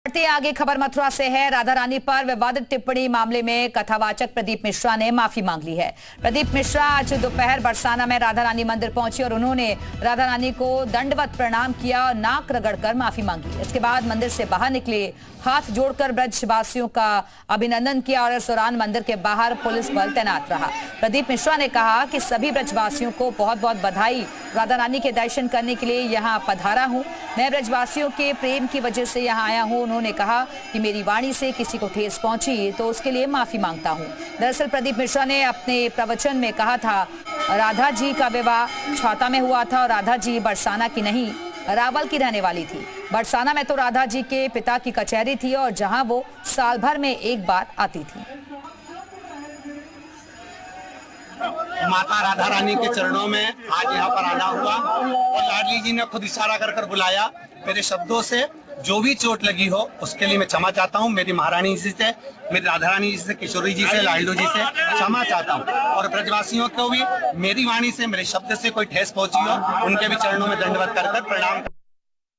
बढ़ते आगे खबर मथुरा से है। राधा रानी पर विवादित टिप्पणी मामले में कथावाचक प्रदीप मिश्रा ने माफी मांग ली है। प्रदीप मिश्रा आज दोपहर बरसाना में राधा रानी मंदिर पहुंचे और उन्होंने राधा रानी को दंडवत प्रणाम किया और नाक रगड़कर माफी मांगी। इसके बाद मंदिर से बाहर निकले, हाथ जोड़कर ब्रजवासियों का अभिनंदन किया और इस दौरान मंदिर के बाहर पुलिस बल तैनात रहा। प्रदीप मिश्रा ने कहा कि सभी ब्रजवासियों को बहुत बहुत बधाई, राधा रानी के दर्शन करने के लिए यहाँ पधारा हूँ। मैं ब्रजवासियों के प्रेम की वजह से यहाँ आया हूँ। उन्होंने कहा कि मेरी वाणी से किसी को ठेस पहुंची तो उसके लिए माफी मांगता हूँ। दरअसल प्रदीप मिश्रा ने अपने प्रवचन में कहा था, राधा जी का विवाह छाता में हुआ था और राधा जी बरसाना की नहीं, रावल की रहने वाली थी। बरसाना में तो राधा जी के पिता की कचहरी थी और जहां वो साल भर में एक बार आती थी। माता राधा रानी के चरणों में आज यहाँ पर आना हुआ और लाडली जी ने खुद इशारा कर बुलाया। मेरे शब्दों से जो भी चोट लगी हो उसके लिए मैं क्षमा चाहता हूँ। मेरी महारानी जी से, मेरी राधा रानी जी से, किशोरी जी से, लाडलू जी से क्षमा चाहता हूँ और ब्रजवासियों को भी मेरी वाणी से, मेरे शब्द से कोई ठेस पहुंची हो उनके भी चरणों में दंडवत कर प्रणाम।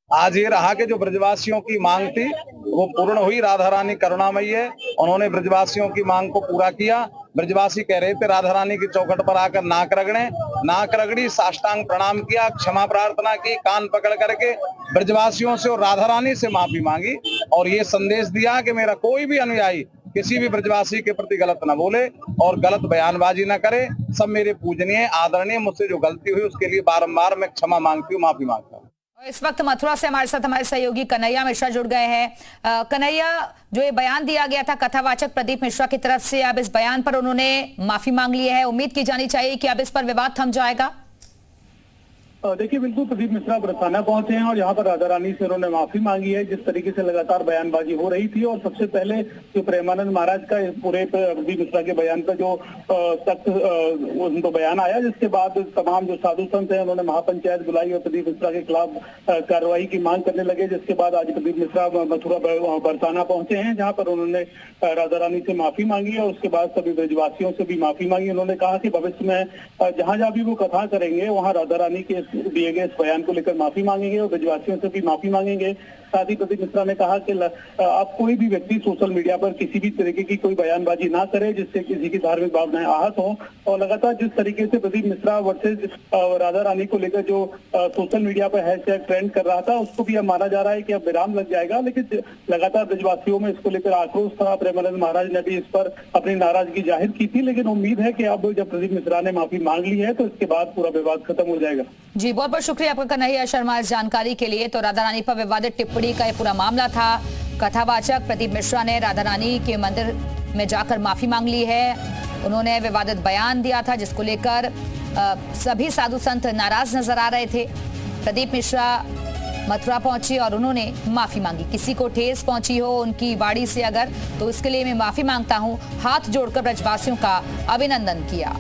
आज ये रहा कि जो ब्रजवासियों की मांग थी वो पूर्ण हुई। राधा रानी करुणामयी है, उन्होंने ब्रजवासियों की मांग को पूरा किया। ब्रजवासी कह रहे थे राधा रानी की चौखट पर आकर नाक रगड़े, नाक रगड़ी, साष्टांग प्रणाम किया, क्षमा प्रार्थना की, कान पकड़ करके ब्रजवासियों से और राधा रानी से माफी मांगी और ये संदेश दिया कि मेरा कोई भी अनुयायी किसी भी ब्रजवासी के प्रति गलत न बोले और गलत बयानबाजी न करे। सब मेरे पूजनीय, आदरणीय, मुझसे जो गलती हुई उसके लिए बारंबार मैं क्षमा मांगती हूँ, माफी मांगता हूँ। इस वक्त मथुरा से हमारे साथ हमारे सहयोगी कन्हैया मिश्रा जुड़ गए हैं। कन्हैया, जो ये बयान दिया गया था कथावाचक प्रदीप मिश्रा की तरफ से, अब इस बयान पर उन्होंने माफी मांग ली है। उम्मीद की जानी चाहिए कि अब इस पर विवाद थम जाएगा। देखिए, बिल्कुल प्रदीप मिश्रा बरसाना पहुंचे हैं और यहाँ पर राधा रानी से उन्होंने माफी मांगी है। जिस तरीके से लगातार बयानबाजी हो रही थी और सबसे पहले जो प्रेमानंद महाराज का पूरे प्रदीप मिश्रा के बयान पर जो सख्त उनको बयान आया, जिसके बाद तमाम जो साधु संत हैं उन्होंने महापंचायत बुलाई और प्रदीप मिश्रा के खिलाफ कार्रवाई की मांग करने लगे। जिसके बाद आज प्रदीप मिश्रा मथुरा बरसाना पहुंचे हैं जहाँ पर उन्होंने राधा रानी से माफी मांगी और उसके बाद सभी ब्रजवासियों से भी माफी मांगी। उन्होंने कहा कि भविष्य में जहां जहां भी वो कथा करेंगे वहां राधा रानी के दिए गए इस बयान को लेकर माफी मांगेंगे और ब्रजवासियों से भी माफी मांगेंगे। साथ ही प्रदीप मिश्रा ने कहा कि अब कोई भी व्यक्ति सोशल मीडिया पर किसी भी तरीके की कोई बयानबाजी ना करे जिससे किसी की धार्मिक भावनाएं आहत हो। और लगातार जिस तरीके से प्रदीप मिश्रा वर्सेज राधा रानी को लेकर जो सोशल मीडिया पर हैशटैग ट्रेंड कर रहा था उसको भी अब माना जा रहा है कि अब विराम लग जाएगा। लेकिन लगातार ब्रजवासियों में इसको लेकर आक्रोश था। प्रेमानंद महाराज ने भी इस पर अपनी नाराजगी जाहिर की थी, लेकिन उम्मीद है कि अब जब प्रदीप मिश्रा ने माफी मांग ली है तो इसके बाद पूरा विवाद खत्म हो जाएगा। जी, बहुत बहुत शुक्रिया आपका कन्हैया शर्मा इस जानकारी के लिए। तो राधा रानी पर विवादित टिप्पणी का ये पूरा मामला था। कथावाचक प्रदीप मिश्रा ने राधा रानी के मंदिर में जाकर माफी मांग ली है। उन्होंने विवादित बयान दिया था जिसको लेकर सभी साधु संत नाराज नजर आ रहे थे। प्रदीप मिश्रा मथुरा पहुंचे और उन्होंने माफी मांगी। किसी को ठेस पहुंची हो उनकी वाणी से अगर, तो इसके लिए मैं माफी मांगता हूं। हाथ जोड़कर ब्रजवासियों का अभिनंदन किया।